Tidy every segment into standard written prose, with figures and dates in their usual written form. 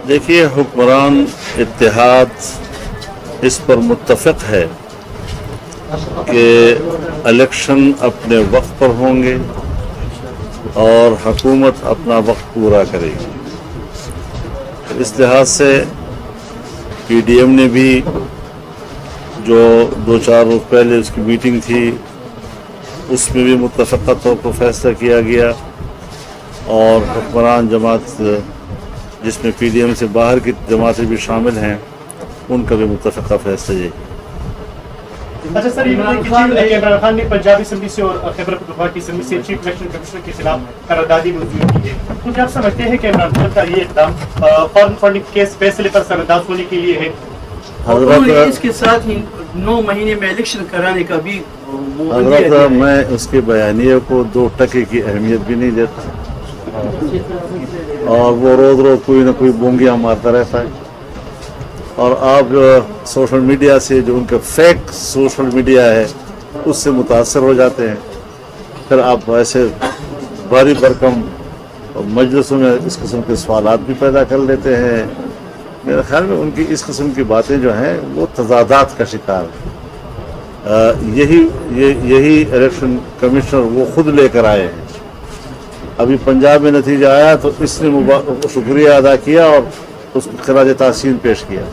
देखिए, हुक्मरान इत्तेहाद इस पर मुत्तफ़िक़ है कि इलेक्शन अपने वक्त पर होंगे और हुकूमत अपना वक्त पूरा करेगी। इस लिहाज से PDM ने भी जो 2-4 रोज़ पहले उसकी मीटिंग थी उसमें भी मुत्तफ़िक़ा तौर पर फैसला किया गया और हुक्मरान जमात जिसमें PDM से बाहर की जमातें भी शामिल हैं उनका भी मुत्तफ़िक़ा फैसला ये। अच्छा सर, इमरान खान ने पंजाब असेंबली से और खैबर पख्तूनख्वा की असेंबली से चीफ इलेक्शन कमिश्नर के खिलाफ करारदादी मंजूर की है। तो क्या आप समझते हैं कि इमरान खान का ये इक़दाम फॉरेन फंडिंग के फैसले पर सरअंदाज होने के लिए है? और इसके साथ ही 9 महीने में इलेक्शन कराने का भी हज़रत, मैं उसके बयानिए को 2 टके की अहमियत भी नहीं देता और वो रोज़ रोज़ कोई ना कोई बोंगियाँ मारता रहता है। और आप सोशल मीडिया से जो उनका फेक सोशल मीडिया है उससे मुतासर हो जाते हैं, फिर आप ऐसे भारी भरकम मजलिसों में इस किस्म के सवालात भी पैदा कर लेते हैं। मेरे ख्याल में उनकी इस किस्म की बातें जो हैं वो तज़ादात का शिकार है। यही इलेक्शन कमिश्नर वो खुद लेकर आए हैं। अभी पंजाब में नतीजा आया तो इसने शुक्रिया अदा किया और उसको खराज तहसीन पेश किया,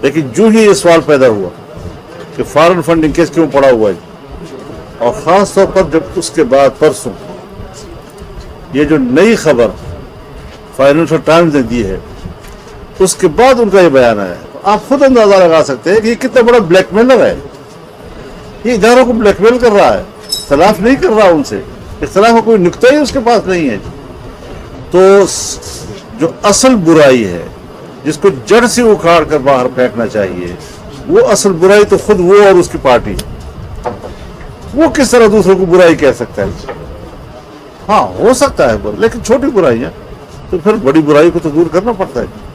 लेकिन जो ही ये सवाल पैदा हुआ कि फॉरेन फंडिंग केस क्यों पड़ा हुआ है, और ख़ास तौर पर जब उसके बाद परसों ये जो नई खबर फाइनेंशियल टाइम्स ने दी है उसके बाद उनका ये बयान आया, तो आप खुद अंदाज़ा लगा सकते हैं कि ये कितना बड़ा ब्लैकमेलर है। ये इदारों को ब्लैकमेल कर रहा है, इख्तलाफ नहीं कर रहा उनसे, इख्तलाफ का कोई नुक्ता ही उसके पास नहीं है। तो जो असल बुराई है जिसको जड़ से उखाड़ कर बाहर फेंकना चाहिए, वो असल बुराई तो खुद वो और उसकी पार्टी है। वो किस तरह दूसरों को बुराई कह सकता है? हाँ, हो सकता है लेकिन छोटी बुराइयां, तो फिर बड़ी बुराई को तो दूर करना पड़ता है।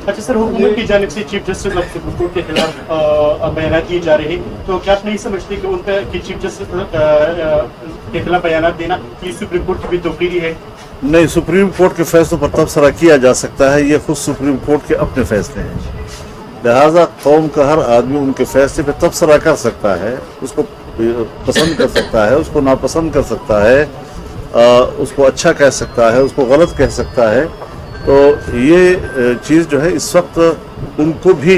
अच्छा सर, हुकूमत की जानिब से chief justice of supreme court के खिलाफ बयान दिए जा रहे हैं, तो क्या आप नहीं समझते कि उन पर चीफ जस्टिस के खिलाफ बयान देना ये सुप्रीम कोर्ट की भी तोक़ीरी है? नहीं, सुप्रीम कोर्ट के फैसलों पर तबसरा किया जा सकता है, ये खुद सुप्रीम कोर्ट के अपने फैसले हैं। लिहाजा कौम का हर आदमी उनके फैसले पर तबसरा कर सकता है, उसको पसंद कर सकता है, उसको नापसंद कर सकता है, उसको अच्छा कह सकता है, उसको गलत कह सकता है। तो ये चीज़ जो है इस वक्त उनको भी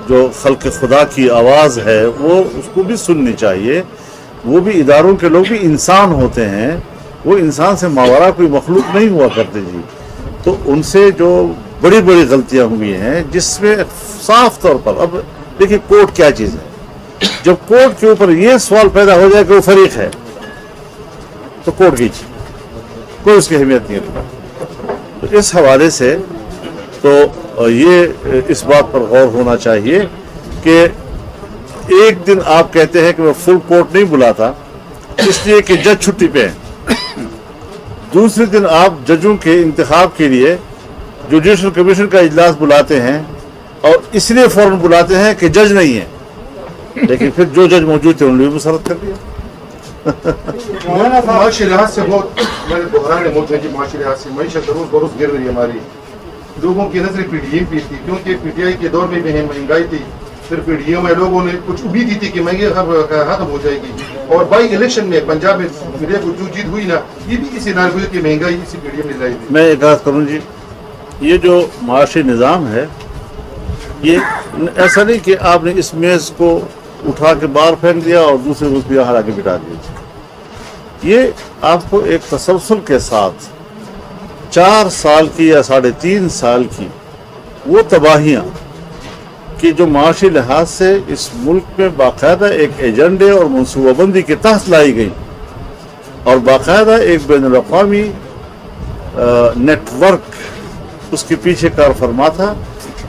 जो खल्क़ खुदा की आवाज़ है वो उसको भी सुननी चाहिए। वो भी इदारों के लोग भी इंसान होते हैं, वो इंसान से मावरा कोई मखलूक नहीं हुआ करते जी। तो उनसे जो बड़ी बड़ी गलतियां हुई हैं जिसमें साफ तौर पर, अब देखिए कोर्ट क्या चीज़ है, जब कोर्ट के ऊपर ये सवाल पैदा हो जाए कि वो फरीक है तो कोर्ट की कोई उसकी अहमियत नहीं रखता। तो इस हवाले से तो ये इस बात पर गौर होना चाहिए कि एक दिन आप कहते हैं कि मैं फुल कोर्ट नहीं बुलाता इसलिए कि जज छुट्टी पे हैं, दूसरे दिन आप जजों के इंतखाब के लिए जुडिशल कमीशन का इजलास बुलाते हैं और इसलिए फौरन बुलाते हैं कि जज नहीं है, लेकिन फिर जो जज मौजूद थे उन्होंने भी मुसरत कर दिया। माशी लिहाज से बहुत बहरान मौत है कि माशी लिहाज से मीशत रोज बरोज गिर रही है। हमारी लोगों की नजर PDM पे थी, क्योंकि PTI के दौर में भी महंगाई थी, फिर PDM में लोगों ने कुछ उम्मीद थी कि महंगाई खत्म हो जाएगी, और बाई इलेक्शन में पंजाब में मीडिया को जो जीत हुई ना, ये भी इसी नागरिक की महंगाई इसी PDM ने लाई थी। मैं एक बात करूँ जी, ये जो माशी निज़ाम है ये ऐसा नहीं कि आपने इस मेज़ को उठा के बाहर फेंक दिया और दूसरे को यहाँ आके बिठा दिया। ये आपको एक तसलसल के साथ 4 साल की या 3.5 साल की वो तबाहियाँ कि जो माशी लिहाज से इस मुल्क में बाकायदा एक एजेंडे और मनसूबाबंदी के तहत लाई गई और बाकायदा एक बैनुल-अक़वामी नेटवर्क उसके पीछे कार फरमा था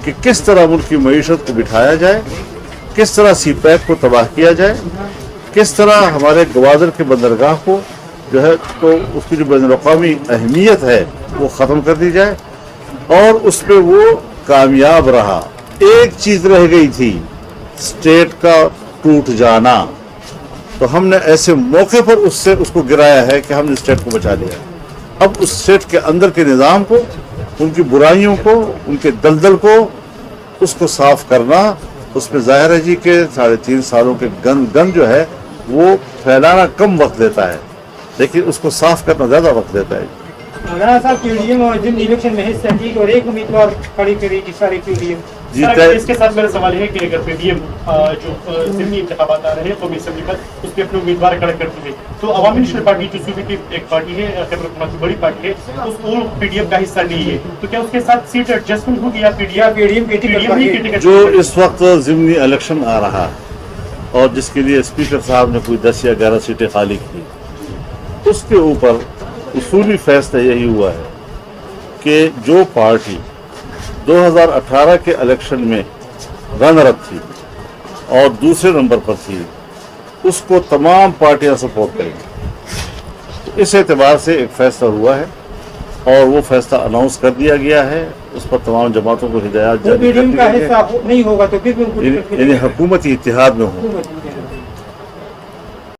कि किस तरह मुल्क की मईशत को बिठाया जाए, किस तरह CPEC को तबाह किया जाए, किस तरह हमारे गवादर के बंदरगाह को जो है तो उसकी जो बैनुल-अक़वामी अहमियत है वो ख़त्म कर दी जाए, और उस पर वो कामयाब रहा। एक चीज़ रह गई थी, स्टेट का टूट जाना, तो हमने ऐसे मौके पर उसको गिराया है कि हमने स्टेट को बचा लिया। अब उस स्टेट के अंदर के निज़ाम को उनकी बुराइयों को, उनके दलदल को, उसको साफ करना, उसमें जाहिर है जी के 3.5 सालों के गंद जो है वो फैलाना कम वक्त लेता है, लेकिन उसको साफ करना ज़्यादा वक्त लेता है। मौलाना साहब पीडीएम और जिन इलेक्शन में हिस्सा की और एक उम्मीदवार खड़ी करेगी सारी पीडीएम जी सर, तय इसके साथ मेरा सवाल है कि अगर पीडीएम जो ज़िमनी इंतखाबात आ रहे हैं कौमी असम्बली पर उस पर अपने उम्मीदवार खड़ा करती है, तो अवामी नेशनल पार्टी जो सूबे की एक पार्टी है, खैबर पख्तूनख्वा की बड़ी पार्टी है, वो पीडीएम का हिस्सा नहीं है, तो क्या उसके साथ सीट एडजस्टमेंट होगी या पीडीएम की टिकट जो इस वक्त ज़िमनी इलेक्शन आ रहा है और जिसके लिए स्पीकर साहब ने कोई 10 या 11 सीटें खाली की, उसके ऊपर उसूली फैसला यही हुआ है कि जो पार्टी 2018 के इलेक्शन में रनर अप थी और दूसरे नंबर पर थी, उसको तमाम पार्टियां सपोर्ट करेंगी। इस एतबार से एक फैसला हुआ है और वो फैसला अनाउंस कर दिया गया है, उस पर तमाम जमातों को हिदायत जारी कर दी पीडीएम का गई है, हिस्सा नहीं होगा तो फिर यानी हुकूमती इत्तेहाद में हो